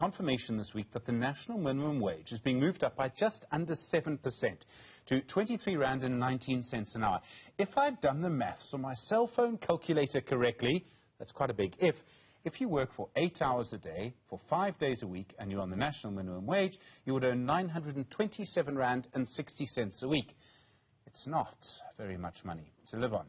Confirmation this week that the national minimum wage is being moved up by just under 7% to R23.19 an hour. If I've done the maths on my cell phone calculator correctly, that's quite a big if. If you work for 8 hours a day, for 5 days a week, and you're on the national minimum wage, you would earn R927.60 a week. It's not very much money to live on.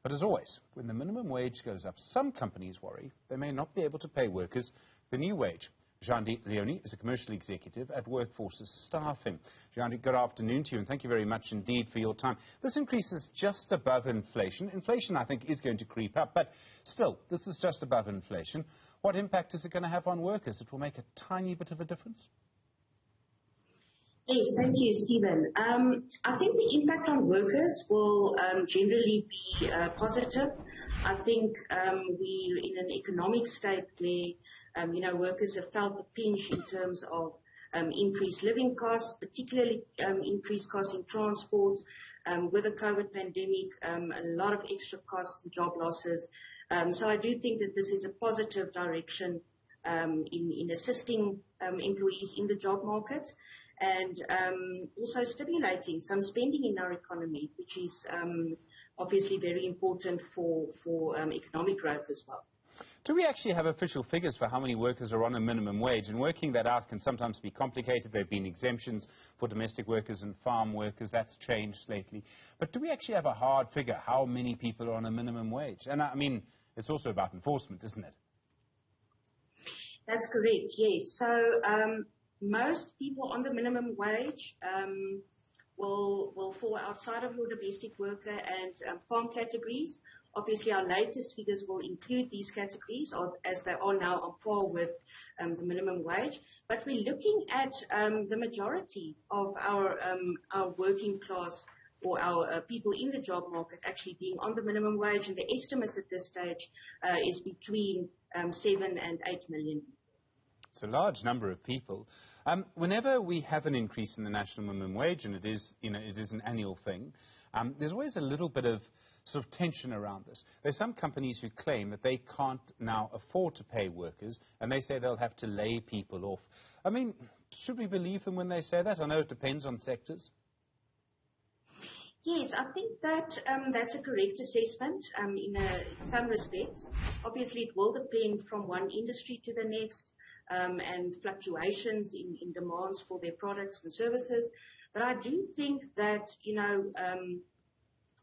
But as always, when the minimum wage goes up, some companies worry they may not be able to pay workers the new wage. Jéandie, Leone is a commercial executive at Workforces Staffing. Jéandie, good afternoon to you, and thank you very much indeed for your time. This increase is just above inflation. Inflation, I think, is going to creep up, but still, this is just above inflation. What impact is it going to have on workers? It will make a tiny bit of a difference. Yes, thank you, Stephen. I think the impact on workers will generally be positive. I think we're in an economic state where, workers have felt the pinch in terms of increased living costs, particularly increased costs in transport. With the COVID pandemic, a lot of extra costs and job losses. So I do think that this is a positive direction in assisting employees in the job market, and also stimulating some spending in our economy, which is obviously very important for economic growth as well. Do we actually have official figures for how many workers are on a minimum wage? And working that out can sometimes be complicated. There have been exemptions for domestic workers and farm workers. That's changed lately. But do we actually have a hard figure how many people are on a minimum wage? And I mean, it's also about enforcement, isn't it? That's correct, yes. So most people on the minimum wage will fall outside of your domestic worker and farm categories. Obviously, our latest figures will include these categories, as they are now on par with the minimum wage. But we're looking at the majority of our working class or our people in the job market actually being on the minimum wage, and the estimates at this stage is between 7 and 8 million. It's a large number of people. Whenever we have an increase in the national minimum wage, and it is an annual thing, there's always a little bit of sort of tension around this. There's some companies who claim that they can't now afford to pay workers, and they say they'll have to lay people off. I mean, should we believe them when they say that? I know it depends on sectors. Yes, I think that that's a correct assessment in some respects. Obviously, it will depend from one industry to the next, and fluctuations in demands for their products and services. But I do think that,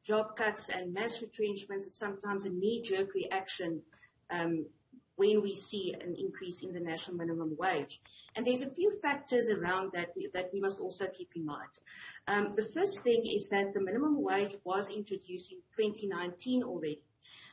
job cuts and mass retrenchments are sometimes a knee-jerk reaction when we see an increase in the national minimum wage. And there's a few factors around that we must also keep in mind. The first thing is that the minimum wage was introduced in 2019 already.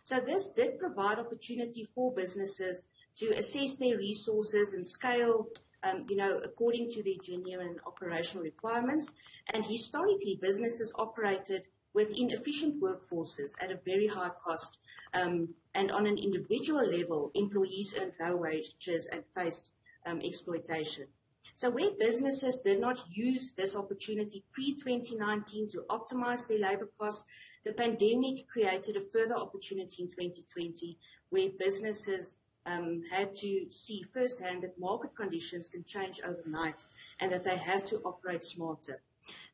So this did provide opportunity for businesses to assess their resources and scale, according to their genuine operational requirements. And historically, businesses operated with inefficient workforces at a very high cost. And on an individual level, employees earned low wages and faced exploitation. So where businesses did not use this opportunity pre-2019 to optimize their labor costs, the pandemic created a further opportunity in 2020 where businesses had to see firsthand that market conditions can change overnight and that they have to operate smarter.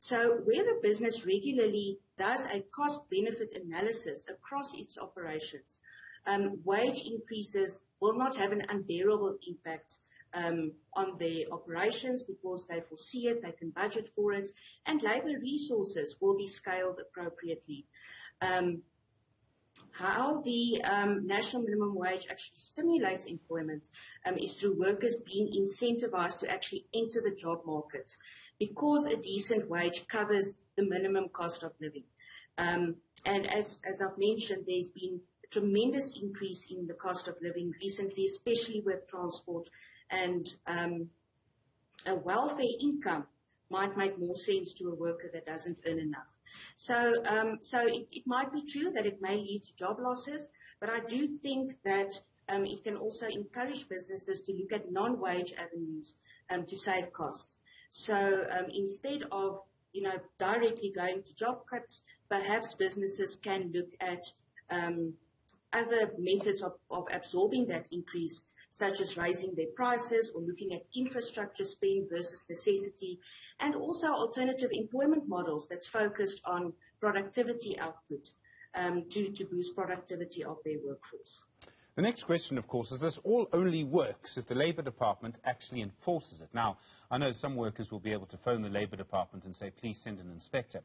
So where a business regularly does a cost-benefit analysis across its operations, wage increases will not have an unbearable impact on their operations because they foresee it, they can budget for it, and labor resources will be scaled appropriately. How the national minimum wage actually stimulates employment is through workers being incentivized to actually enter the job market because a decent wage covers the minimum cost of living. And as I've mentioned, there's been a tremendous increase in the cost of living recently, especially with transport, and a welfare income might make more sense to a worker that doesn't earn enough. So it might be true that it may lead to job losses, but I do think that it can also encourage businesses to look at non-wage avenues to save costs. So instead of directly going to job cuts, perhaps businesses can look at other methods of absorbing that increase, such as raising their prices or looking at infrastructure spend versus necessity, and also alternative employment models that's focused on productivity output to boost productivity of their workforce. The next question, of course, is this all only works if the Labour Department actually enforces it. Now, I know some workers will be able to phone the Labour Department and say, please send an inspector.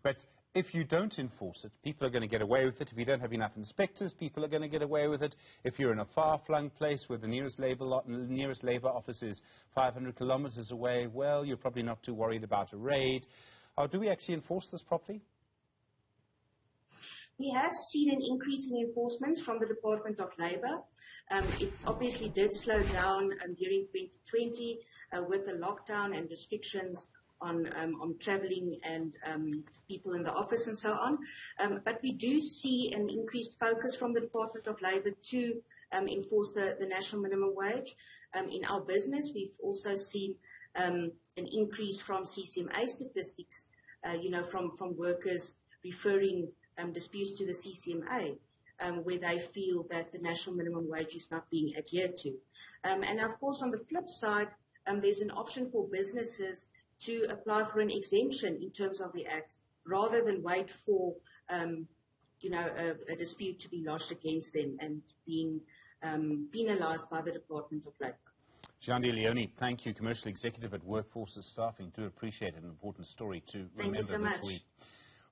But if you don't enforce it, people are going to get away with it. If you don't have enough inspectors, people are going to get away with it. If you're in a far-flung place where the nearest Labour office is 500 kilometres away, well, you're probably not too worried about a raid. Do we actually enforce this properly? We have seen an increase in enforcement from the Department of Labour. It obviously did slow down during 2020 with the lockdown and restrictions on travelling and people in the office and so on. But we do see an increased focus from the Department of Labour to enforce the national minimum wage. In our business, we've also seen an increase from CCMA statistics, from workers referring disputes to the CCMA, where they feel that the national minimum wage is not being adhered to. And of course, on the flip side, there's an option for businesses to apply for an exemption in terms of the Act, rather than wait for, a dispute to be lodged against them and being penalised by the Department of Labour. Jéandie Leone, thank you, Commercial Executive at Workforces Staffing. Do appreciate it, an important story to remember this week.